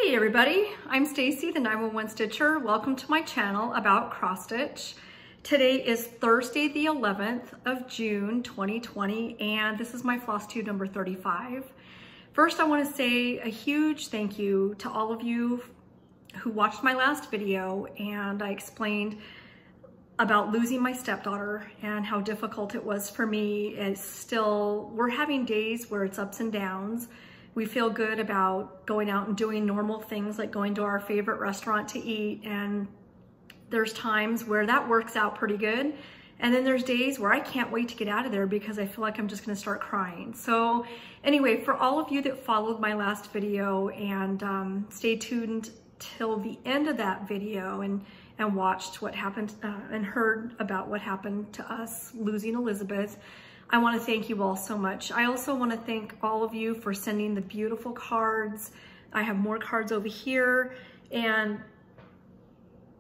Hey everybody, I'm Stacy, the 911 Stitcher. Welcome to my channel about cross stitch. Today is Thursday the 11th of June 2020 and this is my floss tube number 35. First I want to say a huge thank you to all of you who watched my last video and I explained about losing my stepdaughter and how difficult it was for me. We're having days where it's ups and downs. We feel good about going out and doing normal things like going to our favorite restaurant to eat, and there's times where that works out pretty good. And then there's days where I can't wait to get out of there because I feel like I'm just gonna start crying. So anyway, for all of you that followed my last video and stay tuned till the end of that video and watched what happened and heard about what happened to us losing Elizabeth, I want to thank you all so much. I also want to thank all of you for sending the beautiful cards. I have more cards over here and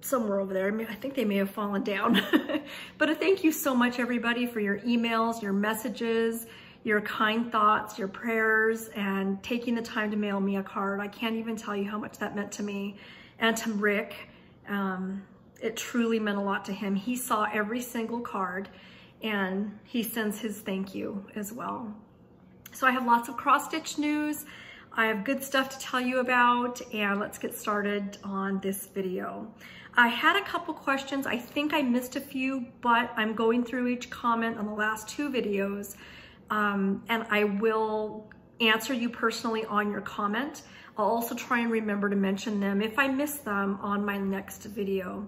somewhere over there. I think they may have fallen down. But thank you so much, everybody, for your emails, your messages, your kind thoughts, your prayers, and taking the time to mail me a card. I can't even tell you how much that meant to me and to Rick. It truly meant a lot to him. He saw every single card and he sends his thank you as well. So I have lots of cross stitch news. I have good stuff to tell you about, and let's get started on this video. I had a couple questions. I think I missed a few, but I'm going through each comment on the last two videos, and I will answer you personally on your comment. I'll also try and remember to mention them if I miss them on my next video.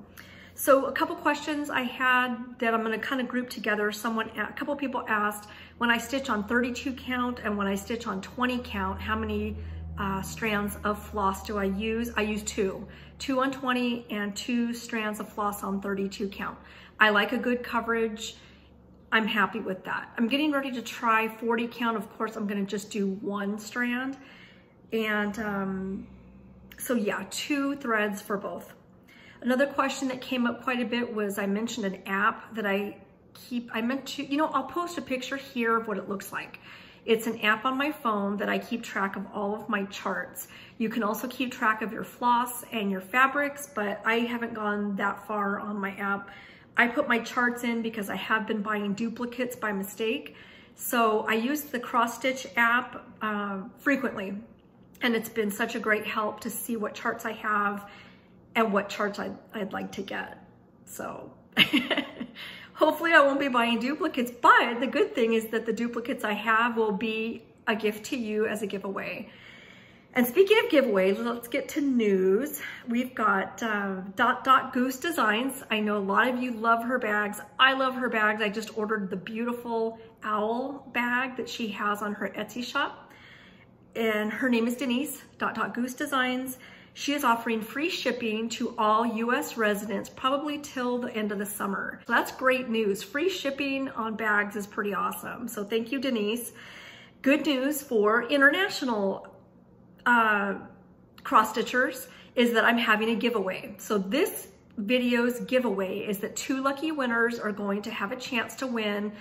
So a couple questions I had that I'm going to kind of group together. A couple people asked, when I stitch on 32 count and when I stitch on 20 count, how many strands of floss do I use? I use two on 20 and 2 strands of floss on 32 count. I like a good coverage. I'm happy with that. I'm getting ready to try 40 count. Of course, I'm going to just do 1 strand. And so yeah, 2 threads for both. Another question that came up quite a bit was I mentioned an app that I'll post a picture here of what it looks like. It's an app on my phone that I keep track of all of my charts. You can also keep track of your floss and your fabrics, but I haven't gone that far on my app. I put my charts in because I have been buying duplicates by mistake. So I use the cross stitch app frequently, and it's been such a great help to see what charts I have and what charts I'd like to get. So hopefully I won't be buying duplicates, but the good thing is that the duplicates I have will be a gift to you as a giveaway. And speaking of giveaways, let's get to news. We've got Goose Designs. I know a lot of you love her bags. I love her bags. I just ordered the beautiful owl bag that she has on her Etsy shop. And her name is Denise, Goose Designs. She is offering free shipping to all US residents, probably till the end of the summer. So that's great news. Free shipping on bags is pretty awesome. So thank you, Denise. Good news for international cross stitchers is that I'm having a giveaway. So this video's giveaway is that 2 lucky winners are going to have a chance to win.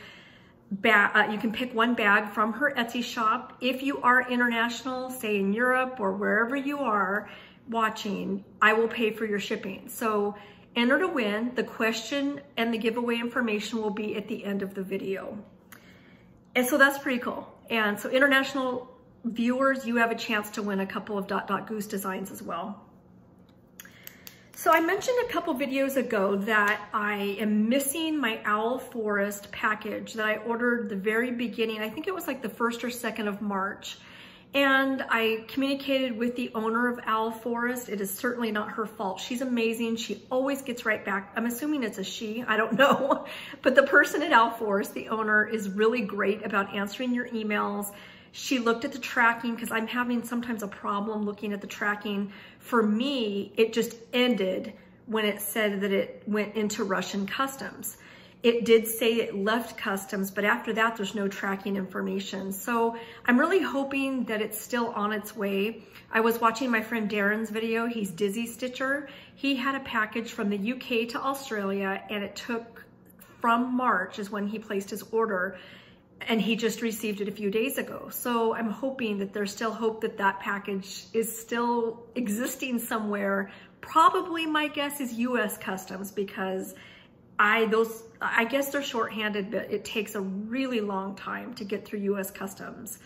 You can pick 1 bag from her Etsy shop. If you are international, say in Europe or wherever you are watching, I will pay for your shipping. So enter to win. The question and the giveaway information will be at the end of the video. And so that's pretty cool. And so international viewers, you have a chance to win a couple of Goose Designs as well. So I mentioned a couple videos ago that I am missing my Owl Forest package that I ordered the very beginning. I think it was like the 1st or 2nd of March. And I communicated with the owner of Owl Forest. It is certainly not her fault. She's amazing. She always gets right back. I'm assuming it's a she, I don't know. But the person at Owl Forest, the owner, is really great about answering your emails. She looked at the tracking because I'm having sometimes a problem looking at the tracking. For me, it just ended when it said that it went into Russian customs. It did say it left customs, but after that, there's no tracking information. So I'm really hoping that it's still on its way. I was watching my friend Darren's video. He's Dizzy Stitcher. He had a package from the UK to Australia, and it took from March is when he placed his order. and he just received it a few days ago. So I'm hoping that there's still hope that that package is still existing somewhere. Probably my guess is US Customs, because I guess they're shorthanded, but it takes a really long time to get through US Customs.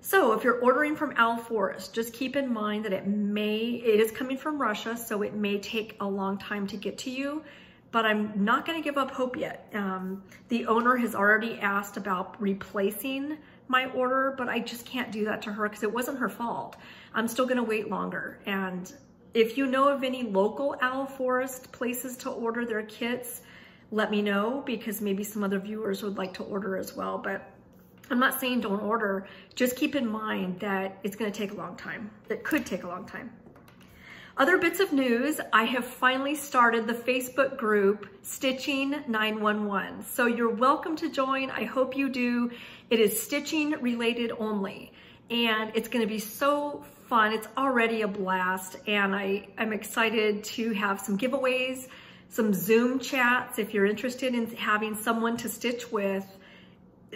So if you're ordering from Al Forest, just keep in mind that it is coming from Russia, so it may take a long time to get to you, but I'm not gonna give up hope yet. The owner has already asked about replacing my order, but I just can't do that to her because it wasn't her fault. I'm still gonna wait longer. And if you know of any local Al Forest places to order their kits, let me know, because maybe some other viewers would like to order as well. But I'm not saying don't order, just keep in mind that it's gonna take a long time. It could take a long time. Other bits of news, I have finally started the Facebook group Stitching 911. So you're welcome to join, I hope you do. It is stitching related only, and it's gonna be so fun. It's already a blast, and I'm excited to have some giveaways, some Zoom chats if you're interested in having someone to stitch with.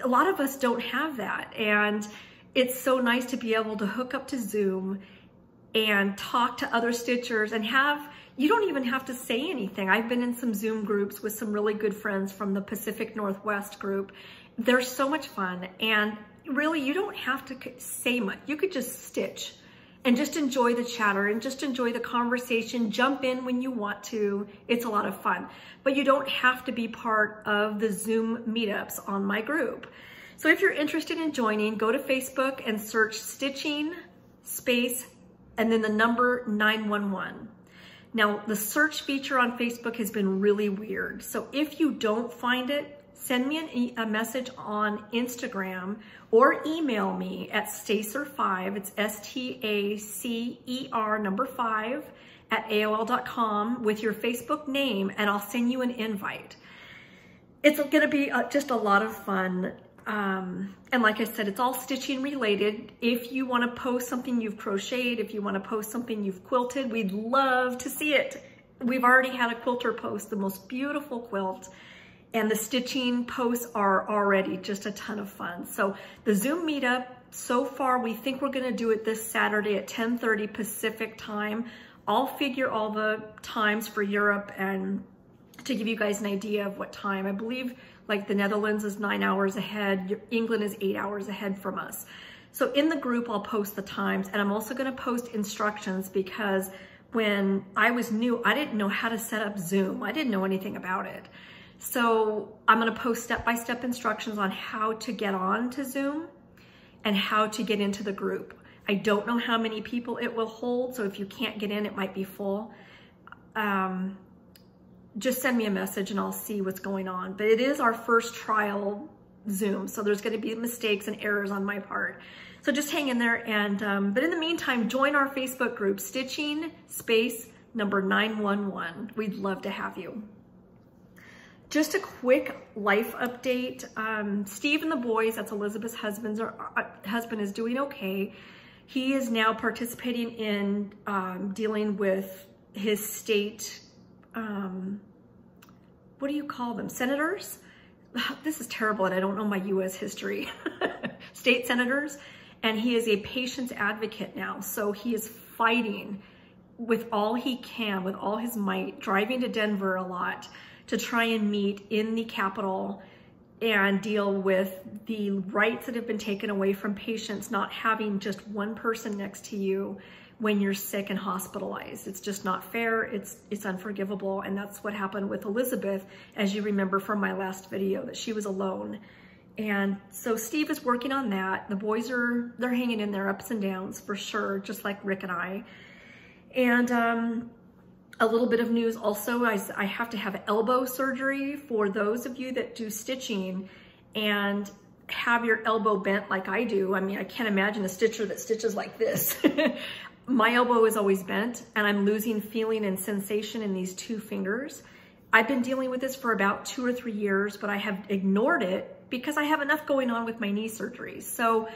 A lot of us don't have that, and it's so nice to be able to hook up to Zoom and talk to other stitchers and you don't even have to say anything. I've been in some Zoom groups with some really good friends from the Pacific Northwest group. They're so much fun, and really you don't have to say much. You could just stitch and just enjoy the chatter and just enjoy the conversation. Jump in when you want to. It's a lot of fun, but you don't have to be part of the Zoom meetups on my group. So if you're interested in joining, go to Facebook and search Stitching space and then the number 911. Now, the search feature on Facebook has been really weird. So if you don't find it, send me a message on Instagram or email me at Stacer5, it's STACER number 5 at AOL.com with your Facebook name, and I'll send you an invite. It's gonna be just a lot of fun. And like I said, it's all stitching related. If you wanna post something you've crocheted, if you wanna post something you've quilted, we'd love to see it. We've already had a quilter post the most beautiful quilt, and the stitching posts are already just a ton of fun. So the Zoom meetup, so far we think we're gonna do it this Saturday at 10:30 Pacific time. I'll figure all the times for Europe and to give you guys an idea of what time. I believe like the Netherlands is 9 hours ahead, England is 8 hours ahead from us. So in the group, I'll post the times, and I'm also gonna post instructions, because when I was new, I didn't know how to set up Zoom. I didn't know anything about it. So I'm gonna post step-by-step instructions on how to get on to Zoom and how to get into the group. I don't know how many people it will hold, so if you can't get in, it might be full. Just send me a message and I'll see what's going on. But it is our first trial Zoom, so there's gonna be mistakes and errors on my part. So just hang in there, and but in the meantime, join our Facebook group, Stitching space number 911. We'd love to have you. Just a quick life update. Steve and the boys, that's Elizabeth's husband, is doing okay. He is now participating in dealing with his state, what do you call them? Senators? This is terrible, and I don't know my US history. State senators, and he is a patient's advocate now. So he is fighting with all he can, with all his might, driving to Denver a lot to try and meet in the Capitol and deal with the rights that have been taken away from patients, not having just one person next to you when you're sick and hospitalized. It's just not fair, it's unforgivable, and that's what happened with Elizabeth, as you remember from my last video, that she was alone. And so Steve is working on that. The boys they're hanging in their ups and downs for sure, just like Rick and I. And a little bit of news also, I have to have elbow surgery for those of you that do stitching and have your elbow bent like I do. I mean, I can't imagine a stitcher that stitches like this. My elbow is always bent, and I'm losing feeling and sensation in these two fingers. I've been dealing with this for about 2 or 3 years, but I have ignored it because I have enough going on with my knee surgery. So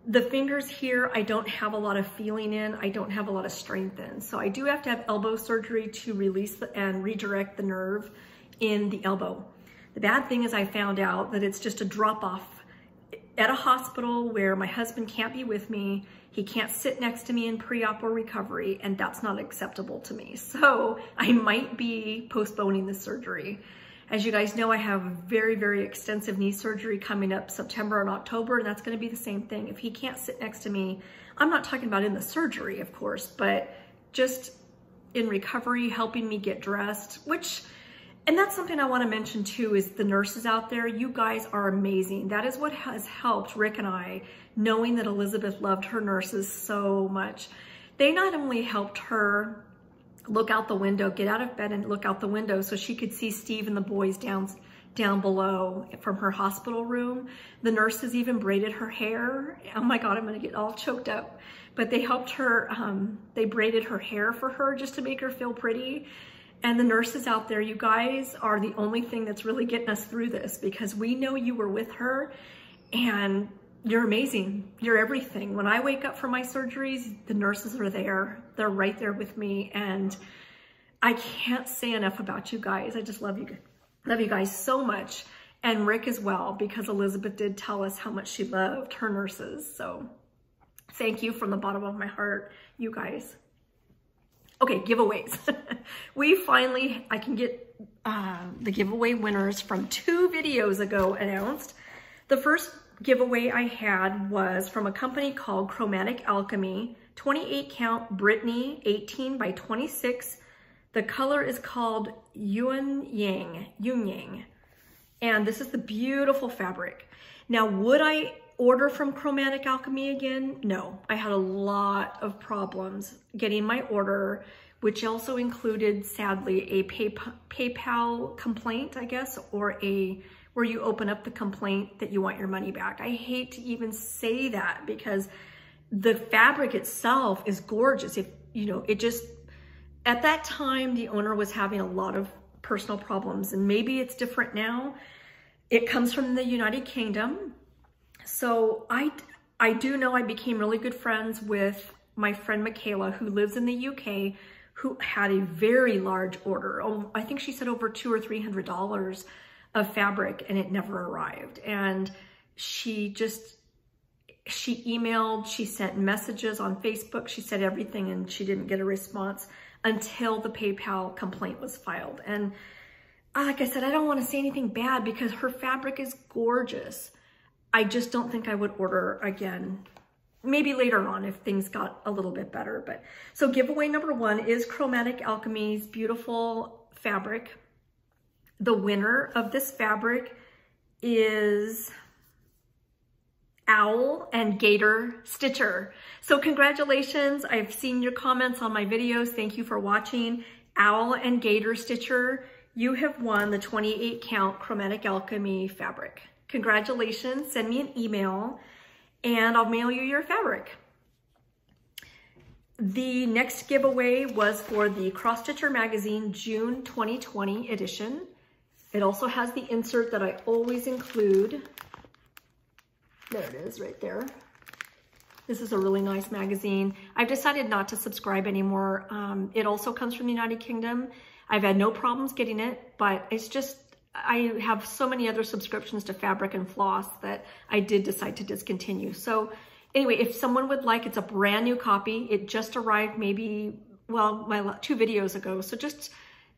the fingers here, I don't have a lot of feeling in, I don't have a lot of strength in. So I do have to have elbow surgery to release and redirect the nerve in the elbow. The bad thing is I found out that it's just a drop off at a hospital where my husband can't be with me. He can't sit next to me in pre-op or recovery, and that's not acceptable to me. So I might be postponing the surgery. As you guys know, I have very, very extensive knee surgery coming up September and October, and that's gonna be the same thing. If he can't sit next to me, I'm not talking about in the surgery, of course, but just in recovery, helping me get dressed, and that's something I wanna mention too, is the nurses out there. You guys are amazing. That is what has helped Rick and I, knowing that Elizabeth loved her nurses so much. They not only helped her look out the window, get out of bed and look out the window so she could see Steve and the boys down below from her hospital room. The nurses even braided her hair. Oh my God, I'm gonna get all choked up. But they helped her, they braided her hair for her just to make her feel pretty. And the nurses out there, you guys are the only thing that's really getting us through this, because we know you were with her and you're amazing. You're everything. When I wake up from my surgeries, the nurses are there. They're right there with me. And I can't say enough about you guys. I just love you. Love you guys so much. And Rick as well, because Elizabeth did tell us how much she loved her nurses. So thank you from the bottom of my heart, you guys. Okay, giveaways. I can get the giveaway winners from 2 videos ago announced. The first giveaway I had was from a company called Chromatic Alchemy, 28 count Brittany 18 by 26. The color is called Yun Yang. And this is the beautiful fabric. Now, would I order from Chromatic Alchemy again? No, I had a lot of problems getting my order, which also included, sadly, a PayPal complaint, I guess, or where you open up the complaint that you want your money back. I hate to even say that, because the fabric itself is gorgeous. At that time, the owner was having a lot of personal problems, and maybe it's different now. It comes from the United Kingdom. So I do know I became really good friends with my friend Michaela, who lives in the UK, who had a very large order. Oh, I think she said over $200 or $300 of fabric, and it never arrived. And she emailed, she sent messages on Facebook, she said everything, and she didn't get a response until the PayPal complaint was filed. And like I said, I don't want to say anything bad because her fabric is gorgeous. I just don't think I would order again. Maybe later on if things got a little bit better. But so giveaway number 1 is Chromatic Alchemy's beautiful fabric. The winner of this fabric is Owl and Gator Stitcher. So congratulations. I've seen your comments on my videos. Thank you for watching. Owl and Gator Stitcher, you have won the 28 count Chromatic Alchemy fabric. Congratulations. Send me an email and I'll mail you your fabric. The next giveaway was for the Cross Stitcher Magazine June 2020 edition. It also has the insert that I always include. There it is right there. This is a really nice magazine. I've decided not to subscribe anymore. It also comes from the United Kingdom. I've had no problems getting it, but it's just, I have so many other subscriptions to fabric and floss that I did decide to discontinue. So anyway, if someone would like, it's a brand new copy. It just arrived maybe, well, my 2 videos ago. So just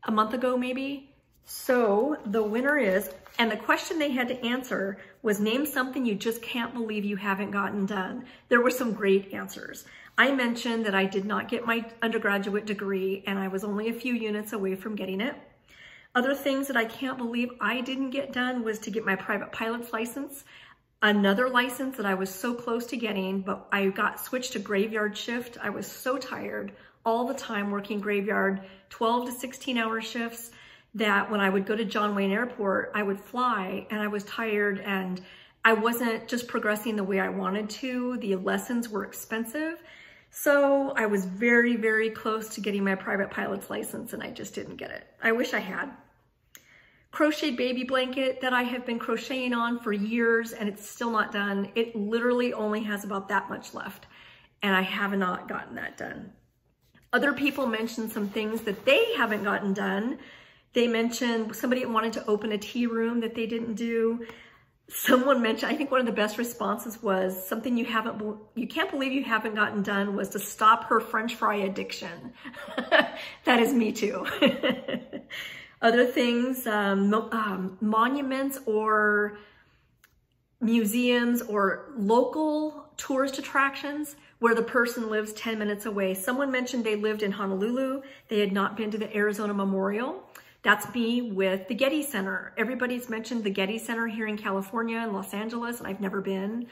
a month ago, maybe. So the winner is, and the question they had to answer was, name something you just can't believe you haven't gotten done. There were some great answers. I mentioned that I did not get my undergraduate degree and I was only a few units away from getting it. Other things that I can't believe I didn't get done was to get my private pilot's license, another license that I was so close to getting, but I got switched to graveyard shift. I was so tired all the time working graveyard, 12 to 16 hour shifts, that when I would go to John Wayne Airport, I would fly and I was tired and I wasn't just progressing the way I wanted to. The lessons were expensive. So I was very, very close to getting my private pilot's license and I just didn't get it. I wish I had. Crocheted baby blanket that I have been crocheting on for years and it's still not done. It literally only has about that much left and I have not gotten that done. Other people mentioned some things that they haven't gotten done. They mentioned somebody wanted to open a tea room that they didn't do. Someone mentioned, I think one of the best responses was something you can't believe you haven't gotten done was to stop her French fry addiction. That is me too. Other things, monuments or museums or local tourist attractions where the person lives 10 minutes away. Someone mentioned they lived in Honolulu. They had not been to the Arizona Memorial. That's me with the Getty Center. Everybody's mentioned the Getty Center here in California and Los Angeles, and I've never been.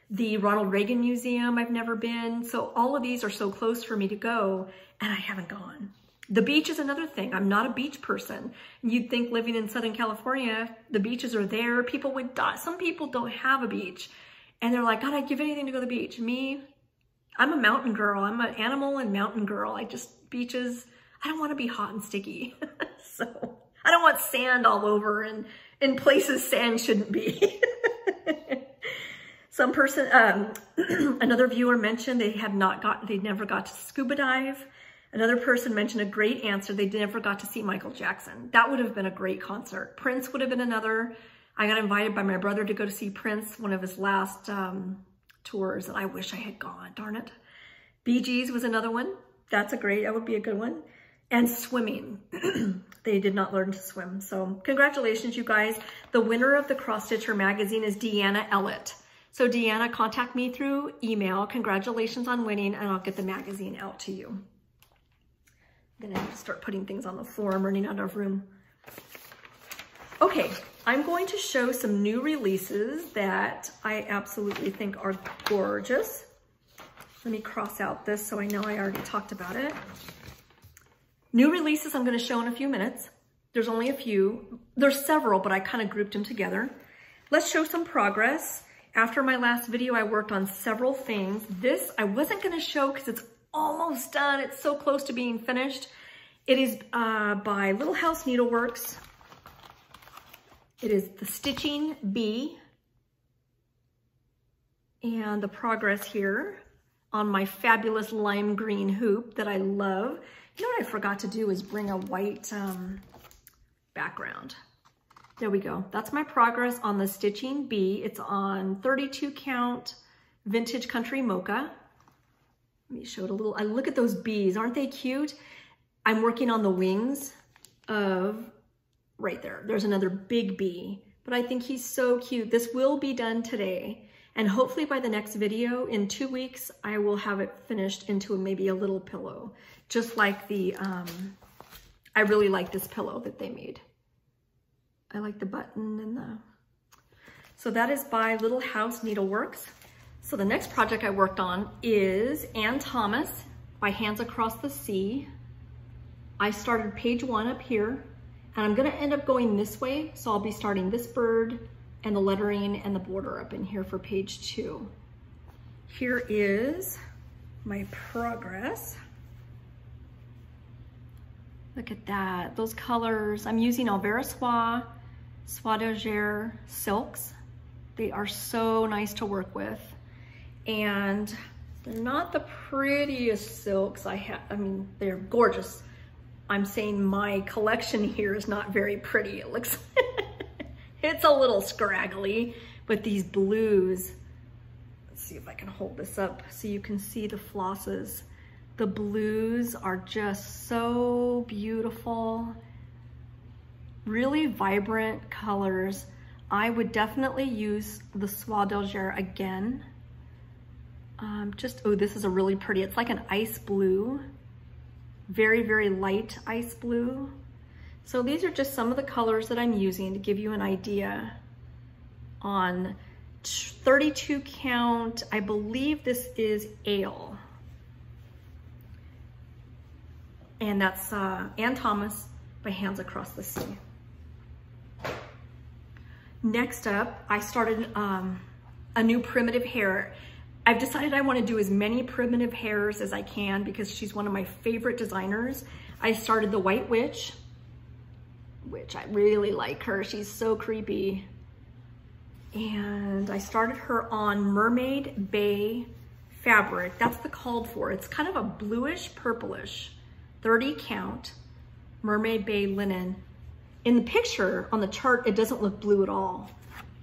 The Ronald Reagan Museum, I've never been. So all of these are so close for me to go, and I haven't gone. The beach is another thing. I'm not a beach person. You'd think living in Southern California, the beaches are there. People would die. Some people don't have a beach, and they're like, God, I'd give anything to go to the beach. Me, I'm a mountain girl. I'm an animal and mountain girl. Beaches, I don't want to be hot and sticky. So I don't want sand all over and in places sand shouldn't be. Some person, another viewer mentioned they never got to scuba dive. Another person mentioned a great answer. They never got to see Michael Jackson. That would have been a great concert. Prince would have been another. I got invited by my brother to go to see Prince, one of his last tours, and I wish I had gone, darn it. Bee Gees was another one. That would be a good one. And swimming. They did not learn to swim. So congratulations, you guys. The winner of the Cross Stitcher magazine is Deanna Ellett. So Deanna, contact me through email. Congratulations on winning, and I'll get the magazine out to you. I'm gonna have to start putting things on the floor. I'm running out of room. Okay, I'm going to show some new releases that I absolutely think are gorgeous. Let me cross out this so I know I already talked about it. New releases I'm going to show in a few minutes. There's only a few. There's several, but I kind of grouped them together. Let's show some progress. After my last video, I worked on several things. This I wasn't going to show because it's almost done. It's so close to being finished. It is by Little House Needleworks. It is the Stitching Bee. And the progress here on my fabulous lime green hoop that I love. You know what I forgot to do is bring a white background. There we go. That's my progress on the Stitching Bee. It's on 32 count vintage country mocha. Let me show it a little. I look at those bees. Aren't they cute? I'm working on the wings of right there. There's another big bee, but I think he's so cute. This will be done today. And hopefully by the next video, in 2 weeks, I will have it finished into maybe a little pillow. Just like the, I really like this pillow that they made. I like the button and the, so that is by Little House Needleworks. So the next project I worked on is Ann Thomas by Hands Across the Sea. I started page 1 up here, and I'm gonna end up going this way. So I'll be starting this bird and the lettering and the border up in here for page 2. Here is my progress. Look at that, those colors. I'm using Alvera Soie, Soie d'Alger silks. They are so nice to work with. And they're not the prettiest silks I have. I mean, they're gorgeous. I'm saying my collection here is not very pretty. It looks, it's a little scraggly, but these blues, let's see if I can hold this up so you can see the flosses. The blues are just so beautiful, really vibrant colors. I would definitely use the Soie d'Alger again. Oh, this is a really pretty, it's like an ice blue, very, very light ice blue. So these are just some of the colors that I'm using to give you an idea. On 32 count, I believe this is Ale. And that's Ann Thomas by Hands Across the Sea. Next up, I started a new primitive hare. I've decided I want to do as many primitive hares as I can because she's one of my favorite designers. I started the White Witch, which I really like her. She's so creepy. And I started her on Mermaid Bay fabric. That's the called for. It's kind of a bluish purplish, 30 count Mermaid Bay linen. In the picture on the chart, it doesn't look blue at all.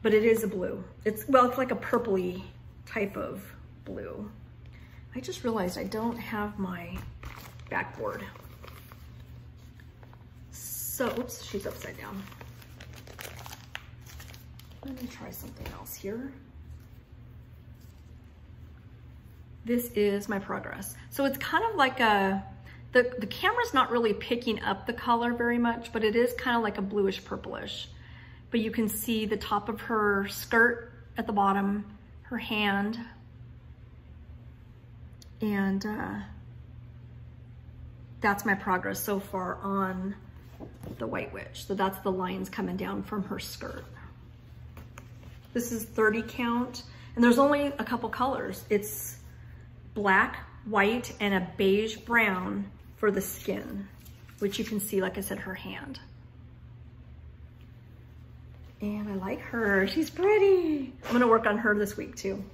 but it is a blue. Well, it's like a purpley type of blue. I just realized I don't have my backboard. So, oops, she's upside down. Let me try something else here. This is my progress. So it's kind of like the camera's not really picking up the color very much, but it is kind of like a bluish purplish. But you can see the top of her skirt at the bottom, her hand, and that's my progress so far on the White Witch. So that's the lines coming down from her skirt. This is 30 count, and there's only a couple colors. It's black, white, and a beige brown for the skin, which you can see, like I said, her hand. And I like her, she's pretty. I'm gonna work on her this week too.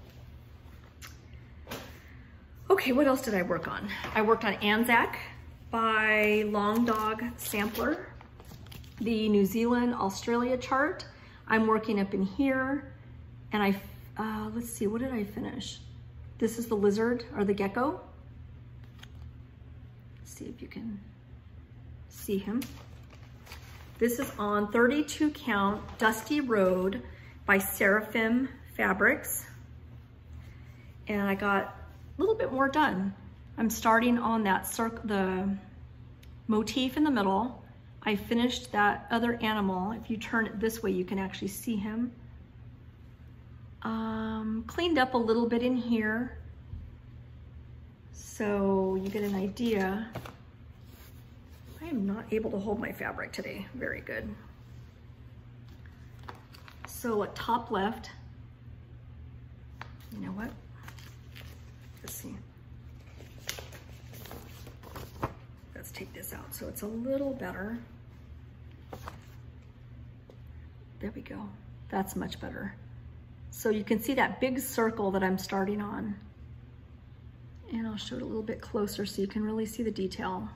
Okay, what else did I work on? I worked on Anzac by Long Dog Sampler, the New Zealand, Australia chart. I'm working up in here, and let's see, what did I finish? This is the lizard or the gecko. Let's see if you can see him. This is on 32 count Dusty Road by Seraphim Fabrics. And I got a little bit more done. I'm starting on that the motif in the middle. I finished that other animal. If you turn it this way, you can actually see him. Cleaned up a little bit in here, so you get an idea. I am not able to hold my fabric today. Very good. So at top left, you know what? Let's see. Let's take this out so it's a little better. There we go. That's much better. So you can see that big circle that I'm starting on. And I'll show it a little bit closer so you can really see the detail.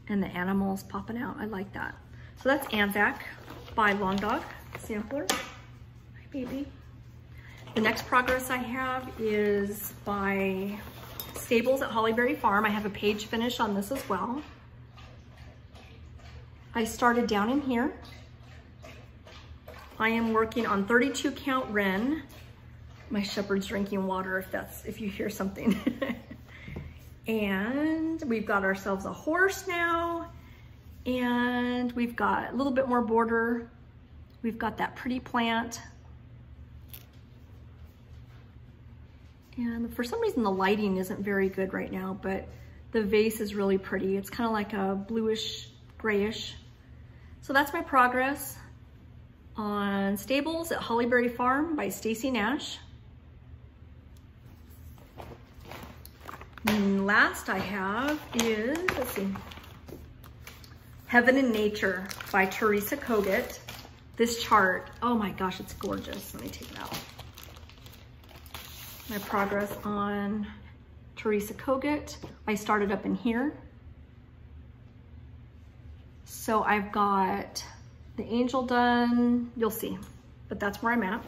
And the animals popping out, I like that. So that's Anzac by Long Dog Sampler. Hi, baby. The next progress I have is by Stables at Huckleberry Farm. I have a page finish on this as well. I started down in here. I am working on 32 count Wren. My shepherd's drinking water if you hear something. And we've got ourselves a horse now, and we've got a little bit more border. We've got that pretty plant. And for some reason the lighting isn't very good right now, but the vase is really pretty. It's kind of like a bluish, grayish. So that's my progress on Stables at Huckleberry Farm by Stacy Nash. And last I have is, let's see, Heaven and Nature by Teresa Kogut. This chart, oh my gosh, it's gorgeous. Let me take it out. My progress on Teresa Kogut. I started up in here. So I've got the angel done, you'll see, but that's where I'm at.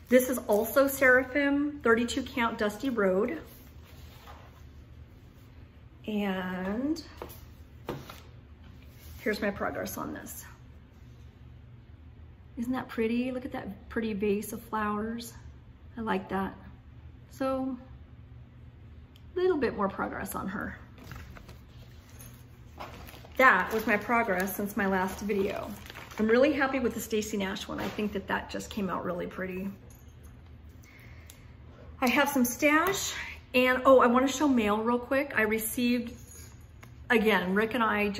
This is also Seraphim, 32 count Dusty Road. And here's my progress on this. Isn't that pretty? Look at that pretty vase of flowers. I like that. So, a little bit more progress on her. That was my progress since my last video. I'm really happy with the Stacy Nash one. I think that just came out really pretty. I have some stash, and oh, I want to show mail real quick. I received, again, Rick and I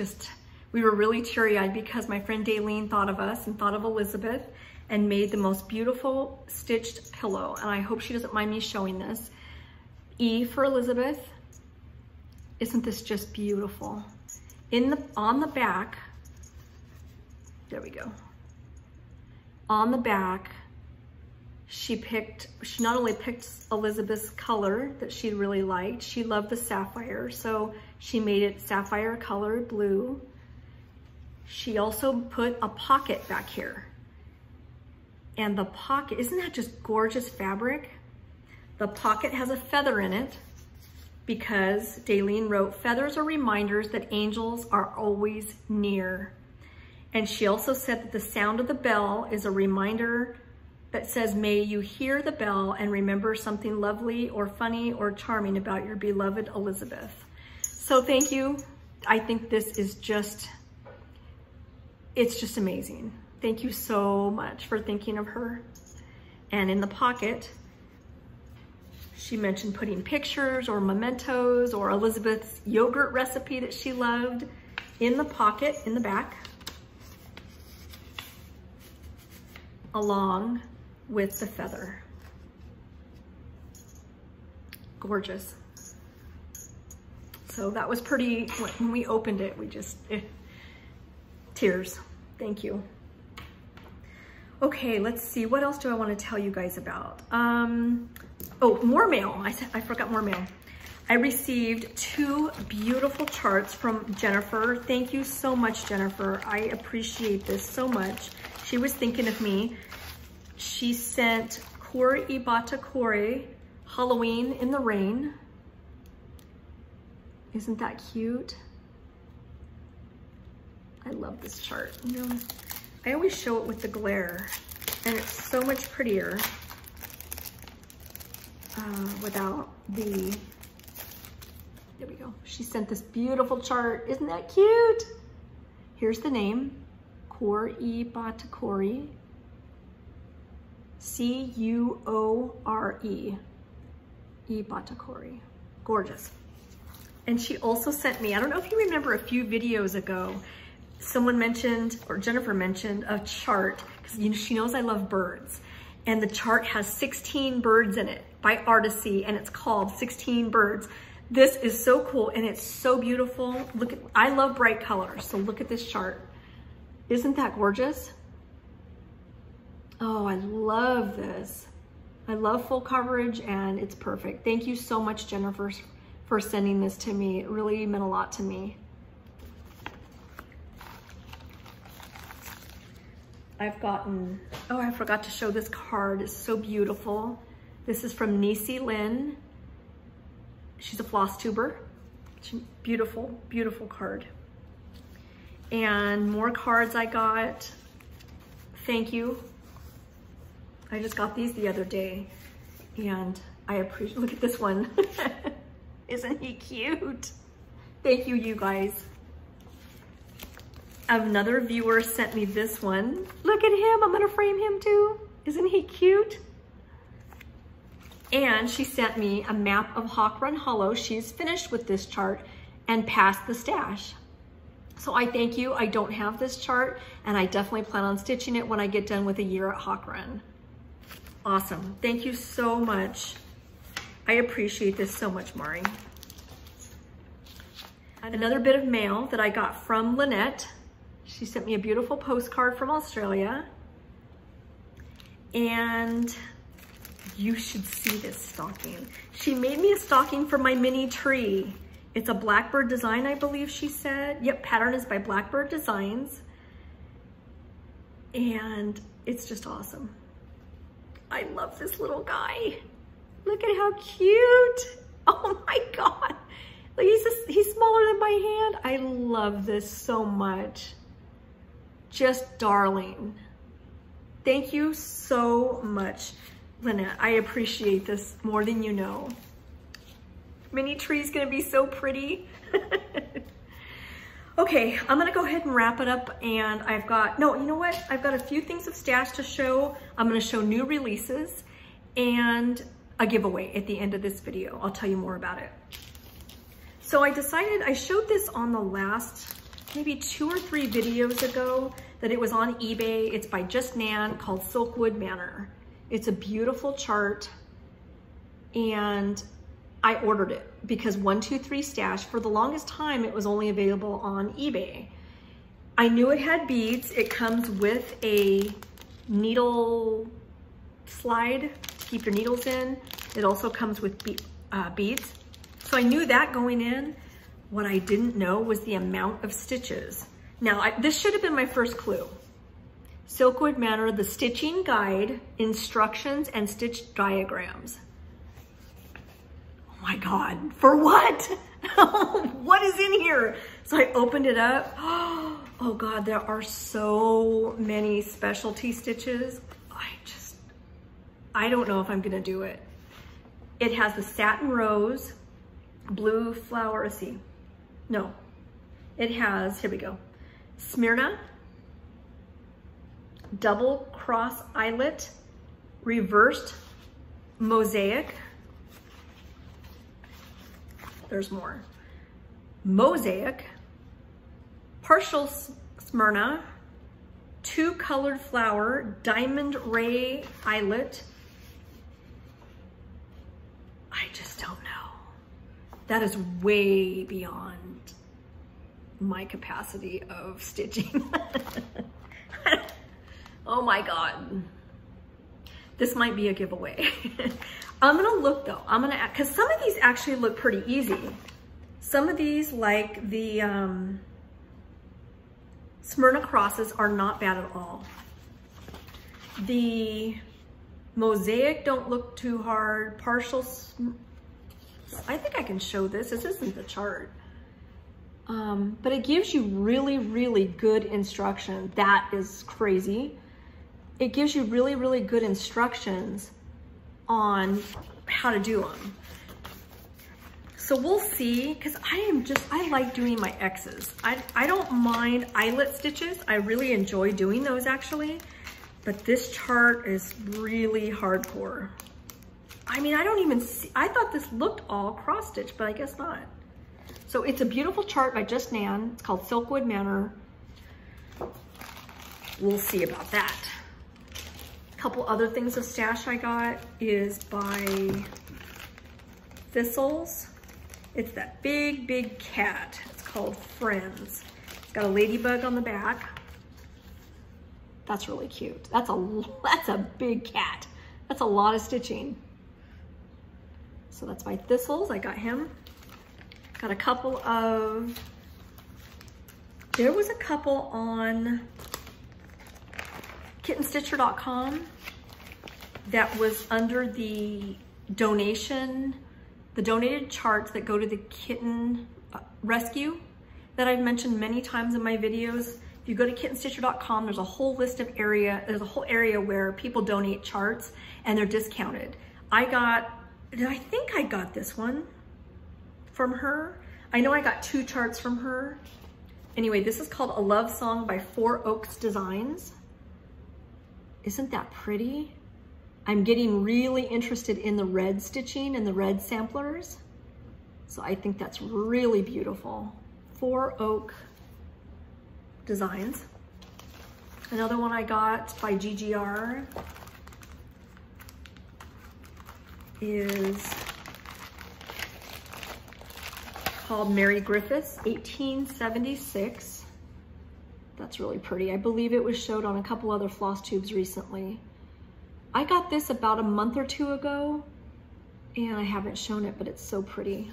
we were really teary-eyed because my friend Daylene thought of us and thought of Elizabeth and made the most beautiful stitched pillow. And I hope she doesn't mind me showing this. E for Elizabeth. Isn't this just beautiful? On the back, there we go. On the back, she not only picked Elizabeth's color that she really liked, she loved the sapphire, so she made it sapphire colored blue. She also put a pocket back here. And the pocket, isn't that just gorgeous fabric? The pocket has a feather in it because Daylene wrote, feathers are reminders that angels are always near. And she also said that the sound of the bell is a reminder that says, may you hear the bell and remember something lovely or funny or charming about your beloved Elizabeth. So thank you. I think this is just, it's just amazing. Thank you so much for thinking of her. And in the pocket, she mentioned putting pictures or mementos or Elizabeth's yogurt recipe that she loved in the pocket in the back, along with the feather. Gorgeous. So that was pretty, when we opened it, we just, tears. Thank you. Okay, let's see, what else do I want to tell you guys about? Oh, more mail. I forgot more mail. I received 2 beautiful charts from Jennifer. Thank you so much, Jennifer. I appreciate this so much. She was thinking of me. She sent Kore Ibata Kore, Halloween in the Rain. Isn't that cute? I love this chart. You know, I always show it with the glare, and it's so much prettier without the, there we go. She sent this beautiful chart. Isn't that cute? Here's the name, Kore Ibata Kore, C-U-O-R-E, Ibata Kore. Gorgeous. And she also sent me, I don't know if you remember a few videos ago, someone mentioned, or Jennifer mentioned, a chart, because you know, she knows I love birds. And the chart has 16 birds in it by Artisy, and it's called 16 Birds. This is so cool, and it's so beautiful. Look at, I love bright colors, so look at this chart. Isn't that gorgeous? Oh, I love this. I love full coverage, and it's perfect. Thank you so much, Jennifer, for sending this to me. It really meant a lot to me. I've gotten, oh, I forgot to show this card. It's so beautiful. This is from Nisi Lynn. She's a floss tuber. Beautiful, beautiful card. And more cards I got. Thank you. I just got these the other day, and I appreciate, look at this one. Isn't he cute? Thank you, you guys. Another viewer sent me this one. Look at him, I'm gonna frame him too. Isn't he cute? And she sent me a map of Hawk Run Hollow. She's finished with this chart and passed the stash. So I thank you. I don't have this chart, and I definitely plan on stitching it when I get done with a year at Hawk Run. Awesome, thank you so much. I appreciate this so much, Mari. Another bit of mail that I got from Lynette. She sent me a beautiful postcard from Australia. And you should see this stocking. She made me a stocking for my mini tree. It's a Blackbird design, I believe she said. Yep, pattern is by Blackbird Designs. And it's just awesome. I love this little guy. Look at how cute. Oh my God. He's smaller than my hand. I love this so much. Just darling. Thank you so much, Lynette. I appreciate this more than you know. Mini tree's gonna be so pretty. Okay, I'm gonna go ahead and wrap it up, and I've got, no, you know what? I've got a few things of stash to show. I'm gonna show new releases and a giveaway at the end of this video. I'll tell you more about it. So I decided, I showed this on the last, maybe 2 or 3 videos ago, that it was on eBay. It's by Just Nan, called Silkwood Manor. It's a beautiful chart, and I ordered it because 123 Stash, for the longest time, it was only available on eBay. I knew it had beads. It comes with a needle slide to keep your needles in. It also comes with beads. So I knew that going in. What I didn't know was the amount of stitches. Now, this should have been my first clue. Silkwood Manor, the stitching guide, instructions, and stitch diagrams. Oh my God, for what? What is in here? So I opened it up. Oh God, there are so many specialty stitches. I don't know if I'm gonna do it. It has the satin rose, blue flower, let's see. No, it has, here we go. Smyrna, double cross eyelet, reversed mosaic. There's more. Mosaic, partial Smyrna, two colored flower, diamond ray eyelet. I just don't know. That is way beyond my capacity of stitching. Oh my God. This might be a giveaway. I'm gonna look though. Cause some of these actually look pretty easy. Some of these, like the Smyrna crosses, are not bad at all. The mosaic don't look too hard. Partial, I think I can show this. This isn't the chart. But it gives you really, really good instruction. That is crazy. It gives you really, really good instructions on how to do them. So we'll see, because I like doing my X's. I don't mind eyelet stitches. I really enjoy doing those actually, but this chart is really hardcore. I mean, I don't even see, I thought this looked all cross stitch, but I guess not. So it's a beautiful chart by Just Nan. It's called Silkwood Manor. We'll see about that. A couple other things of stash I got is by Thistles. It's that big, big cat. It's called Friends. It's got a ladybug on the back. That's really cute. That's a big cat. That's a lot of stitching. So that's by Thistles. I got him. Got a couple of, there was a couple on kittenstitcher.com that was under the donation, the donated charts that go to the kitten rescue that I've mentioned many times in my videos. If you go to kittenstitcher.com, there's a whole list of there's a whole area where people donate charts and they're discounted. I think I got this one from her. I know I got 2 charts from her. Anyway, this is called A Love Song by Four Oaks Designs. Isn't that pretty? I'm getting really interested in the red stitching and the red samplers. So I think that's really beautiful. Four Oak Designs. Another one I got by GGR is called Mary Griffiths, 1876. That's really pretty. I believe it was showed on a couple other floss tubes recently. I got this about a month or 2 ago, and I haven't shown it, but it's so pretty.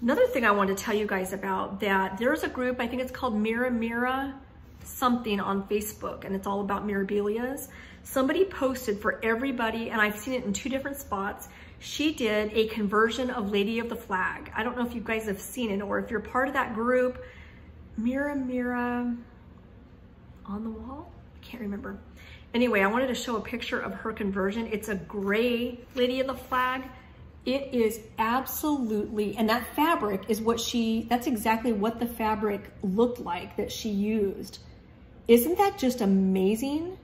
Another thing I want to tell you guys about, that there's a group, I think it's called Mira something on Facebook, and it's all about mirabilias. Somebody posted for everybody, and I've seen it in 2 different spots. She did a conversion of Lady of the Flag. I don't know if you guys have seen it, or if you're part of that group. Mira on the wall? I can't remember. Anyway, I wanted to show a picture of her conversion. It's a gray Lady of the Flag. It is absolutely, and that fabric is that's exactly what the fabric looked like that she used. Isn't that just amazing?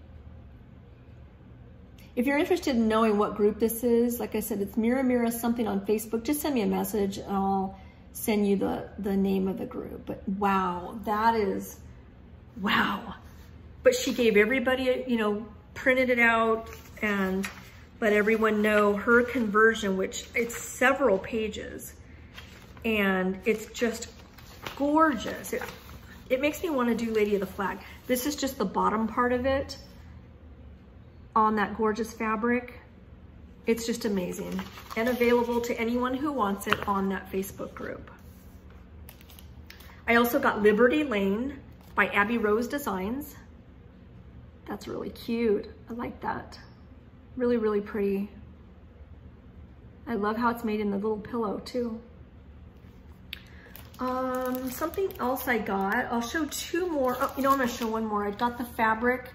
If you're interested in knowing what group this is, like I said, it's Mira something on Facebook. Just send me a message and I'll send you the name of the group. But wow, that is, wow. But she gave everybody, printed it out and let everyone know her conversion, which it's several pages, and it's just gorgeous. It makes me want to do Lady of the Flag. This is just the bottom part of it on that gorgeous fabric. It's just amazing and available to anyone who wants it on that Facebook group. I also got Liberty Lane by Abby Rose Designs. That's really cute. I like that. Really, really pretty. I love how it's made in the little pillow too. Something else I got, I'll show two more. Oh, you know, I'm gonna show one more. I got the fabric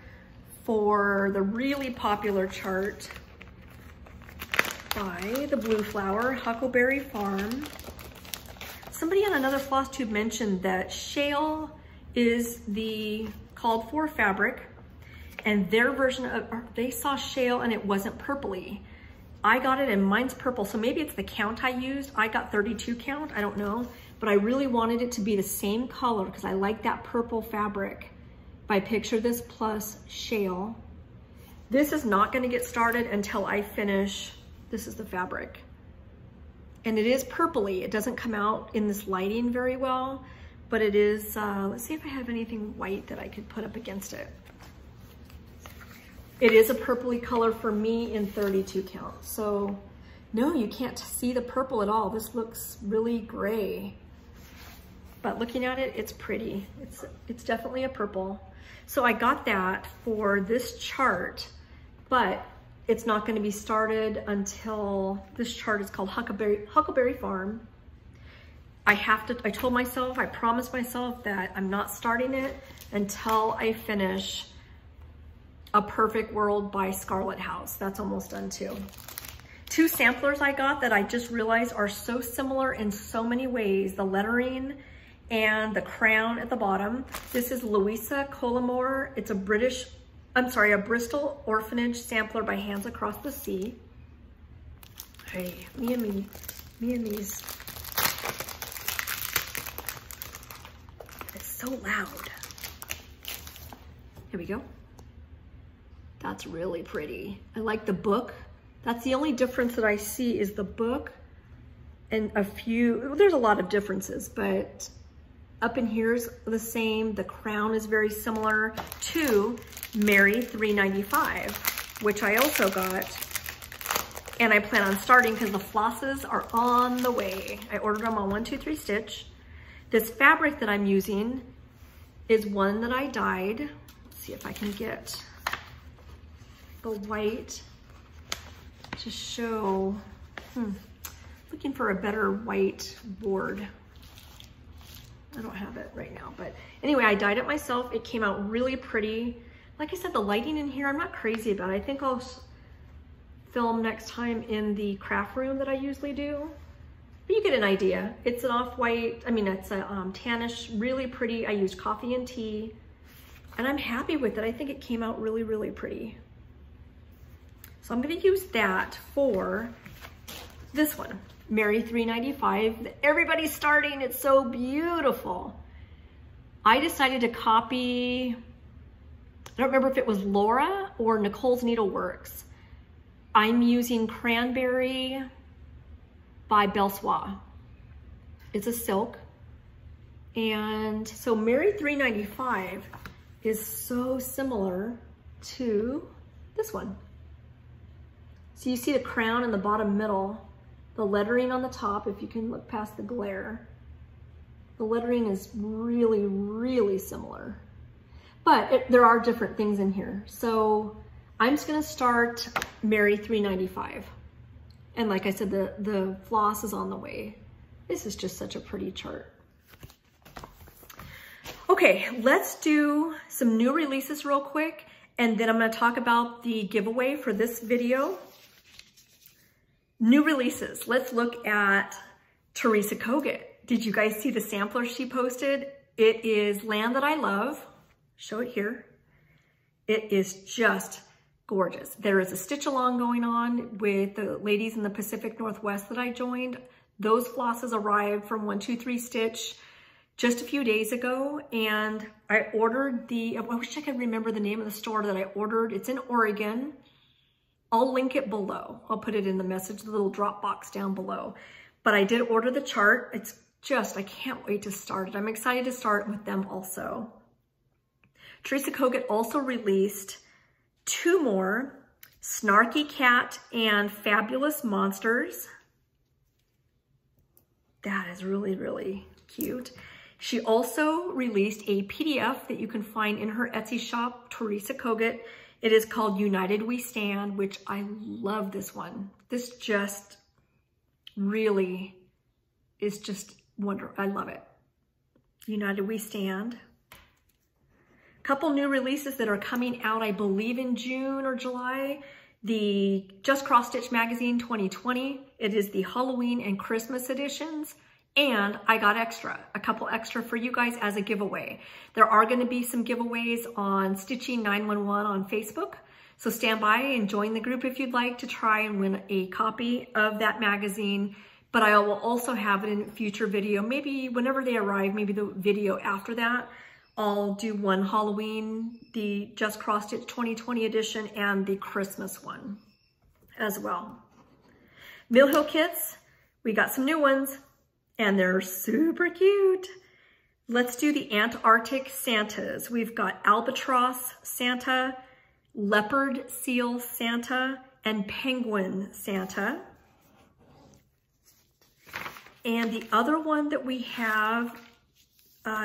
for the really popular chart by the Blue Flower, Huckleberry Farm. Somebody on another floss tube mentioned that shale is the called for fabric, and their version of, they saw shale and it wasn't purpley. I got it and mine's purple, so maybe it's the count I used. I got 32 count, I don't know, but I really wanted it to be the same color because I like that purple fabric by Picture This Plus Shale. This is not gonna get started until I finish, this is the fabric. And it is purpley. It doesn't come out in this lighting very well, but it is, let's see if I have anything white that I could put up against it. It is a purpley color for me in 32 count. So no, you can't see the purple at all. This looks really gray, but looking at it, it's pretty. It's definitely a purple. So I got that for this chart, but it's not going to be started until this chart is called Huckleberry Farm. I told myself, I promised myself that I'm not starting it until I finish A Perfect World by Scarlet House. That's almost done too. Two samplers I got that I just realized are so similar in so many ways. The lettering and the crown at the bottom. This is Louisa Collimore. It's a Bristol Orphanage sampler by Hands Across the Sea. Hey, me and these. It's so loud. Here we go. That's really pretty. I like the book. That's the only difference that I see is the book and there's a lot of differences, but up in here's the same. The crown is very similar to Mary 395, which I also got. And I plan on starting because the flosses are on the way. I ordered them on 1, 2, 3 stitch. This fabric that I'm using is one that I dyed. Let's see if I can get the white to show. Looking for a better white board. I don't have it right now, but anyway, I dyed it myself. It came out really pretty. Like I said, the lighting in here, I'm not crazy about it. I think I'll film next time in the craft room that I usually do. But you get an idea. It's an off-white, it's a tannish, really pretty. I used coffee and tea, and I'm happy with it. I think it came out really, really pretty. So I'm gonna use that for this one, Mary 395. Everybody's starting, it's so beautiful. I decided to copy, I don't remember if it was Laura or Nicole's Needleworks. I'm using Cranberry by Belsois. It's a silk. And so Mary 395 is so similar to this one. So you see the crown in the bottom middle, the lettering on the top, if you can look past the glare. The lettering is really, really similar. But there are different things in here. So I'm just gonna start Mary 395. And like I said, the floss is on the way. This is just such a pretty chart. Okay, let's do some new releases real quick, and then I'm gonna talk about the giveaway for this video. New releases, let's look at Teresa Kogut. Did you guys see the sampler she posted? It is Land That I Love. Show it here. It is just gorgeous. There is a stitch along going on with the ladies in the Pacific Northwest that I joined. Those flosses arrived from 1, 2, 3 Stitch just a few days ago, and I ordered I wish I could remember the name of the store that I ordered. It's in Oregon. I'll link it below. I'll put it in the message, the little drop box down below. But I did order the chart. It's just, I can't wait to start it. I'm excited to start with them also. Teresa Kogut also released 2 more, Snarky Cat and Fabulous Monsters. That is really, really cute. She also released a PDF that you can find in her Etsy shop, Teresa Kogut. It is called United We Stand, which I love this one. This just really is just wonderful. I love it. United We Stand. Couple new releases that are coming out, I believe in June or July. The Just Cross Stitch Magazine 2020. It is the Halloween and Christmas editions. And I got a couple extra for you guys as a giveaway. There are gonna be some giveaways on Stitching 911 on Facebook. So stand by and join the group if you'd like to try and win a copy of that magazine. But I will also have it in a future video, maybe whenever they arrive, maybe the video after that. I'll do one Halloween, the Just Cross Stitch 2020 edition, and the Christmas one as well. Mill Hill kits, we got some new ones. And they're super cute. Let's do the Antarctic Santas. We've got Albatross Santa, Leopard Seal Santa, and Penguin Santa. And the other one that we have,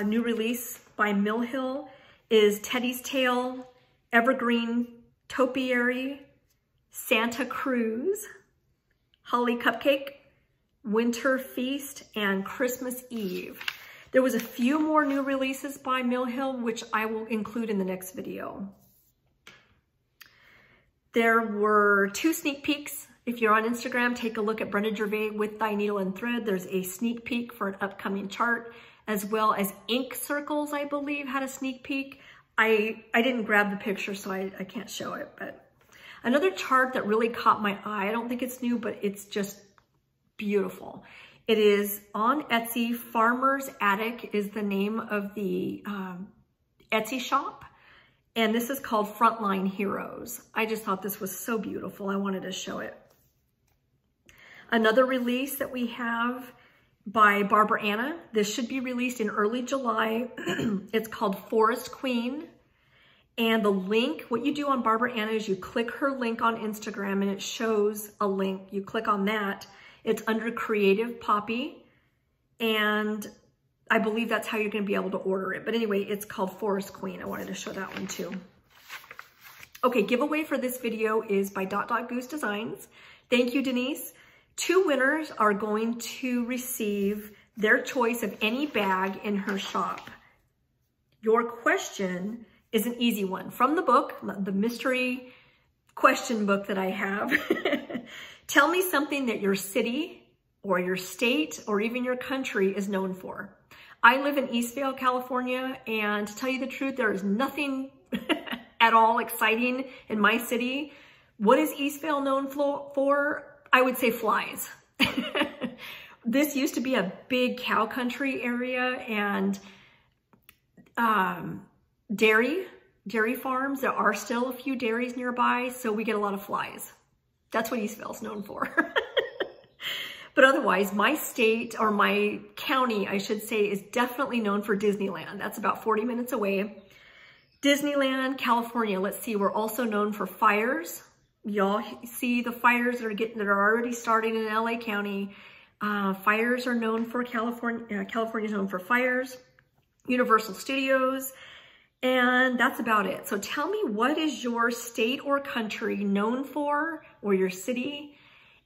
new release by Mill Hill, is Teddy's Tail, Evergreen Topiary, Santa Cruz, Holly Cupcake, Winter Feast, and Christmas Eve. There was a few more new releases by Mill Hill, which I will include in the next video. There were 2 sneak peeks. If you're on Instagram, take a look at Brenda Gervais with Thy Needle and Thread. There's a sneak peek for an upcoming chart, as well as Ink Circles, I believe, had a sneak peek. I didn't grab the picture, so I can't show it. But another chart that really caught my eye, I don't think it's new, but it's just beautiful. It is on Etsy. Farmer's Attic is the name of the Etsy shop. And this is called Frontline Heroes. I just thought this was so beautiful. I wanted to show it. Another release that we have by Barbara Anna. This should be released in early July. It's called Forest Queen. And the link, what you do on Barbara Anna is you click her link on Instagram and it shows a link. You click on that. It's under Creative Poppy, and I believe that's how you're going to be able to order it. But anyway, it's called Forest Queen. I wanted to show that one too. Okay, giveaway for this video is by Goose Designs. Thank you, Denise. 2 winners are going to receive their choice of any bag in her shop. Your question is an easy one from the book, the mystery question book that I have. Tell me something that your city or your state or even your country is known for. I live in Eastvale, California, and to tell you the truth, there is nothing at all exciting in my city. What is Eastvale known for? I would say flies. This used to be a big cow country area and dairy farms. There are still a few dairies nearby, so we get a lot of flies. That's what Eastvale's known for. But otherwise, my state, or my county, I should say, is definitely known for Disneyland. That's about 40 minutes away. Disneyland, California. Let's see, we're also known for fires. Y'all see the fires that are already starting in LA County. Fires are known for California. California's known for fires. Universal Studios. And that's about it. So tell me, what is your state or country known for, or your city?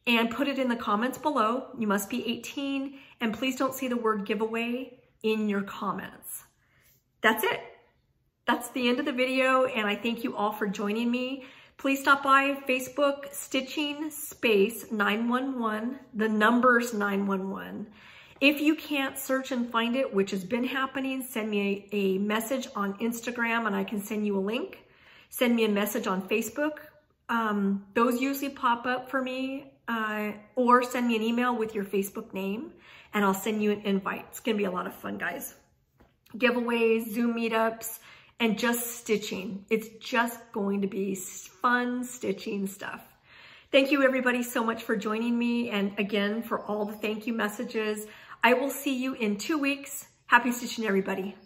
And put it in the comments below. You must be 18, and please don't see the word giveaway in your comments. That's it. That's the end of the video, and I thank you all for joining me. Please stop by Facebook, Stitching Space 911, the numbers 911. If you can't search and find it, which has been happening, send me a message on Instagram and I can send you a link. Send me a message on Facebook. Those usually pop up for me, or send me an email with your Facebook name and I'll send you an invite. It's gonna be a lot of fun, guys. Giveaways, Zoom meetups, and just stitching. It's just going to be fun stitching stuff. Thank you everybody so much for joining me, and again for all the thank you messages. I will see you in 2 weeks. Happy stitching, everybody.